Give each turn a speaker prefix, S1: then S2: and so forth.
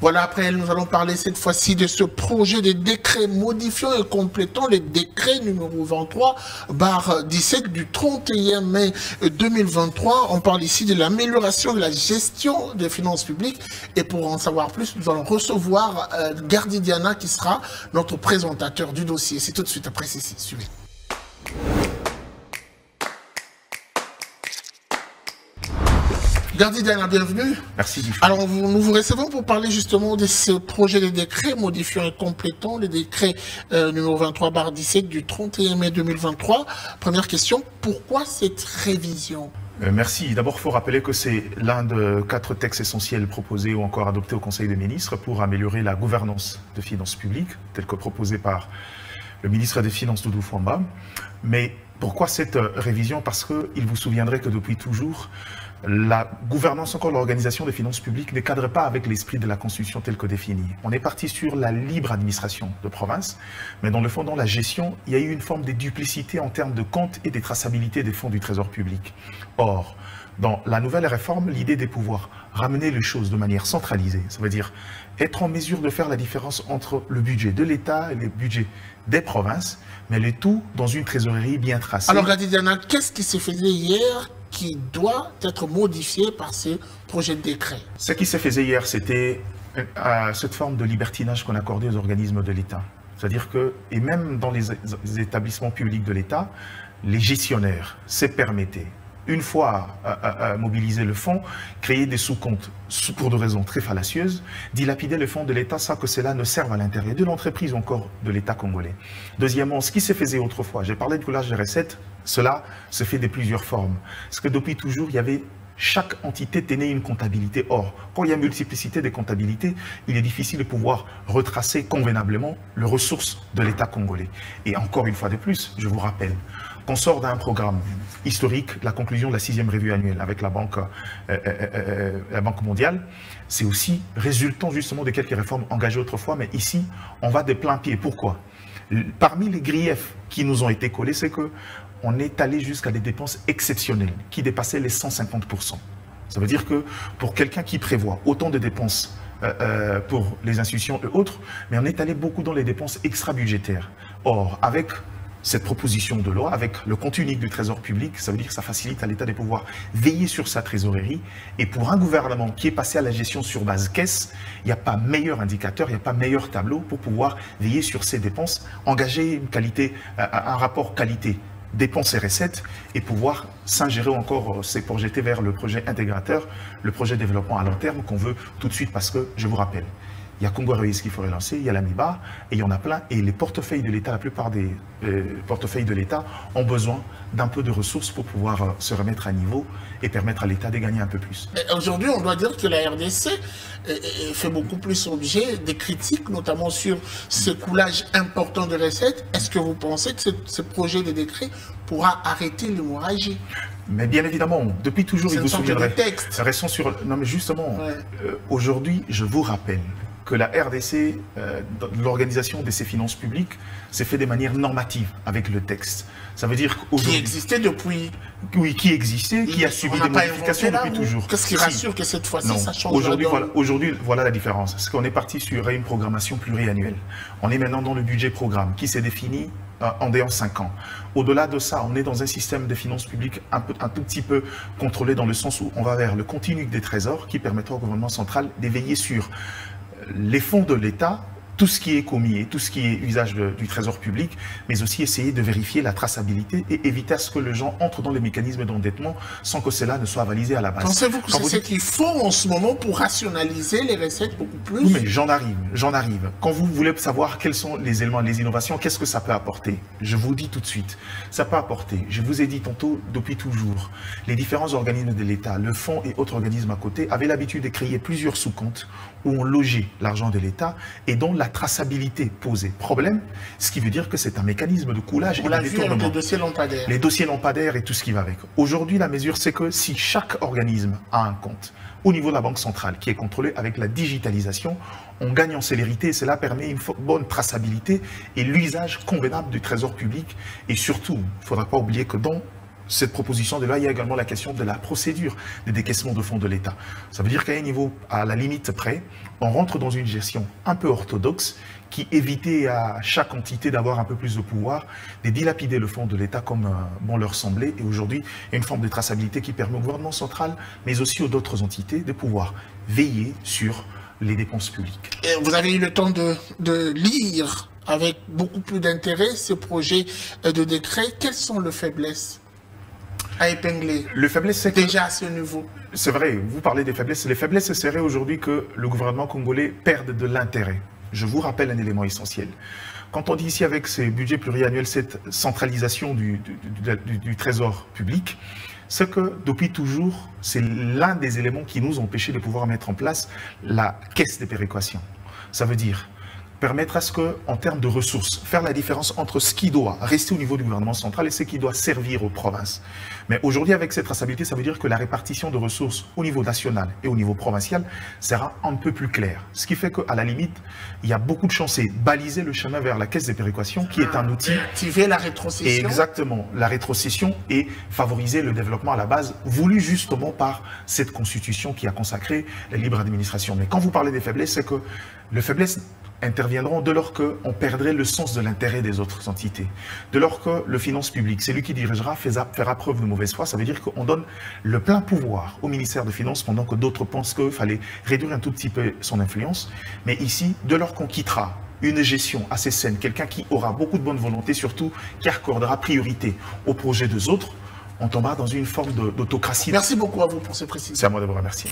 S1: Voilà, après, nous allons parler cette fois-ci de ce projet de décret modifiant et complétant le décret numéro 23/17 du 31 mai 2023. On parle ici de l'amélioration de la gestion des finances publiques. Et pour en savoir plus, nous allons recevoir Gardi Diana qui sera notre présentateur du dossier. C'est tout de suite après ceci. Suivez. Gardi Diana, bienvenue.
S2: Merci.
S1: Alors, nous vous recevons pour parler justement de ce projet de décret modifiant et complétant le décret numéro 23/17 du 31 mai 2023. Première question, pourquoi cette révision?
S2: Merci. D'abord, il faut rappeler que c'est l'un de 4 textes essentiels proposés ou encore adoptés au Conseil des ministres pour améliorer la gouvernance de finances publiques, telle que proposée par le ministre des Finances, Doudou Fwamba. Mais pourquoi cette révision? Parce qu'il vous souviendrait que depuis toujours, la gouvernance, encore l'organisation des finances publiques, ne cadre pas avec l'esprit de la Constitution telle que définie. On est parti sur la libre administration de province, mais dans le fond, dans la gestion, il y a eu une forme de duplicité en termes de compte et de traçabilité des fonds du Trésor public. Or, dans la nouvelle réforme, l'idée de pouvoir ramener les choses de manière centralisée, ça veut dire être en mesure de faire la différence entre le budget de l'État et le budget des provinces, mais le tout dans une trésorerie bien tracée.
S1: Alors, Gardi Diana, qu'est-ce qui se faisait hier qui doit être modifié par ce projet de décret?
S2: Ce qui se faisait hier, c'était cette forme de libertinage qu'on accordait aux organismes de l'État. C'est-à-dire que, et même dans les établissements publics de l'État, les gestionnaires se permettaient, une fois mobilisé le fonds, créer des sous-comptes pour des raisons très fallacieuses, dilapider le fonds de l'État sans que cela ne serve à l'intérêt de l'entreprise ou encore de l'État congolais. Deuxièmement, ce qui se faisait autrefois, j'ai parlé de coulage de recettes, cela se fait de plusieurs formes. Parce que depuis toujours, il y avait chaque entité tenait une comptabilité. Or, quand il y a multiplicité des comptabilités, il est difficile de pouvoir retracer convenablement les ressources de l'État congolais. Et encore une fois de plus, je vous rappelle qu'on sort d'un programme historique, la conclusion de la 6e revue annuelle avec la Banque mondiale, c'est aussi résultant justement de quelques réformes engagées autrefois, mais ici, on va de plein pied. Pourquoi? Parmi les griefs qui nous ont été collés, c'est que on est allé jusqu'à des dépenses exceptionnelles qui dépassaient les 150%. Ça veut dire que pour quelqu'un qui prévoit autant de dépenses pour les institutions et autres, mais on est allé beaucoup dans les dépenses extra-budgétaires. Or, avec cette proposition de loi, avec le compte unique du Trésor public, ça veut dire que ça facilite à l'État de pouvoir veiller sur sa trésorerie. Et pour un gouvernement qui est passé à la gestion sur base caisse, il n'y a pas meilleur indicateur, il n'y a pas meilleur tableau pour pouvoir veiller sur ses dépenses, engager une qualité, un rapport qualité dépenses et recettes et pouvoir s'ingérer encore, c'est projeté vers le projet intégrateur, le projet développement à long terme qu'on veut tout de suite parce que, je vous rappelle, il y a Congo Airways qu'il faut relancer, il y a l'AMIBA, et il y en a plein. Et les portefeuilles de l'État, la plupart des portefeuilles de l'État ont besoin d'un peu de ressources pour pouvoir se remettre à niveau et permettre à l'État de gagner un peu plus.
S1: Aujourd'hui, on doit dire que la RDC fait beaucoup plus objet des critiques, notamment sur ce coulage important de recettes. Est-ce que vous pensez que ce projet de décret pourra arrêter l'hémorragie?
S2: Mais bien évidemment, depuis toujours, il vous souviendrait.
S1: Restons
S2: sur... Non mais justement, aujourd'hui, je vous rappelle que la RDC, l'organisation de ses finances publiques, s'est fait de manière normative avec le texte. Ça veut dire qu'aujourd'hui...
S1: Qui existait depuis...
S2: Oui, qui existait, qui a subi des modifications depuis toujours.
S1: Qu'est-ce qui rassure que cette fois-ci, ça change?
S2: Aujourd'hui, voilà la différence. C'est qu'on est parti sur une programmation pluriannuelle. On est maintenant dans le budget programme qui s'est défini en 5 ans. Au-delà de ça, on est dans un système de finances publiques un tout petit peu contrôlé dans le sens où on va vers le compte unique des trésors qui permettra au gouvernement central d'éveiller sur les fonds de l'État, tout ce qui est commis et tout ce qui est usage du trésor public, mais aussi essayer de vérifier la traçabilité et éviter à ce que les gens entrent dans les mécanismes d'endettement sans que cela ne soit avalisé à la base.
S1: Pensez-vous que c'est ce qu'il faut en ce moment pour rationaliser les recettes beaucoup plus?
S2: Oui, mais j'en arrive. Quand vous voulez savoir quels sont les éléments, les innovations, qu'est-ce que ça peut apporter? Je vous dis tout de suite, ça peut apporter, je vous ai dit tantôt, depuis toujours, les différents organismes de l'État, le fonds et autres organismes à côté, avaient l'habitude de créer plusieurs sous-comptes où on logeait l'argent de l'État et dont la traçabilité posait problème, ce qui veut dire que c'est un mécanisme de coulage et de détournement.
S1: Les dossiers lampadaires.
S2: Les dossiers lampadaires et tout ce qui va avec. Aujourd'hui, la mesure, c'est que si chaque organisme a un compte au niveau de la Banque centrale qui est contrôlé avec la digitalisation, on gagne en célérité et cela permet une bonne traçabilité et l'usage convenable du trésor public. Et surtout, il ne faudra pas oublier que dans cette proposition de loi, il y a également la question de la procédure des décaissements de fonds de l'État. Ça veut dire qu'à un niveau, à la limite près, on rentre dans une gestion un peu orthodoxe qui évitait à chaque entité d'avoir un peu plus de pouvoir, de dilapider le fonds de l'État comme bon leur semblait. Et aujourd'hui, il y a une forme de traçabilité qui permet au gouvernement central, mais aussi aux autres entités, de pouvoir veiller sur les dépenses publiques.
S1: Et vous avez eu le temps de lire avec beaucoup plus d'intérêt ce projet de décret. Quelles sont les faiblesses à épingler?
S2: Le faiblesse, c'est que...
S1: Déjà à ce niveau.
S2: C'est vrai, vous parlez des faiblesses. Les faiblesses, ce serait aujourd'hui que le gouvernement congolais perde de l'intérêt. Je vous rappelle un élément essentiel. Quand on dit ici avec ces budgets pluriannuels, cette centralisation du trésor public, c'est que depuis toujours, c'est l'un des éléments qui nous ont empêchés de pouvoir mettre en place la caisse de péréquation. Ça veut dire permettre à ce que, en termes de ressources, faire la différence entre ce qui doit rester au niveau du gouvernement central et ce qui doit servir aux provinces. Mais aujourd'hui, avec cette traçabilité, ça veut dire que la répartition de ressources au niveau national et au niveau provincial sera un peu plus claire. Ce qui fait qu'à la limite, il y a beaucoup de chances, c'est baliser le chemin vers la caisse de péréquation, qui est un outil...
S1: Activer la rétrocession.
S2: Exactement, la rétrocession et favoriser le développement à la base, voulu justement par cette constitution qui a consacré la libre administration. Mais quand vous parlez des faiblesses, c'est que les faiblesses interviendront de lors qu'on perdrait le sens de l'intérêt des autres entités. De lors que le finance publique, celui qui dirigera, fera preuve de mauvaise foi, ça veut dire qu'on donne le plein pouvoir au ministère des Finances pendant que d'autres pensent qu'il fallait réduire un tout petit peu son influence. Mais ici, de lors qu'on quittera une gestion assez saine, quelqu'un qui aura beaucoup de bonne volonté, surtout qui accordera priorité aux projets des autres, on tombera dans une forme d'autocratie.
S1: Merci beaucoup à vous pour ces précisions.
S2: C'est à moi de vous remercier.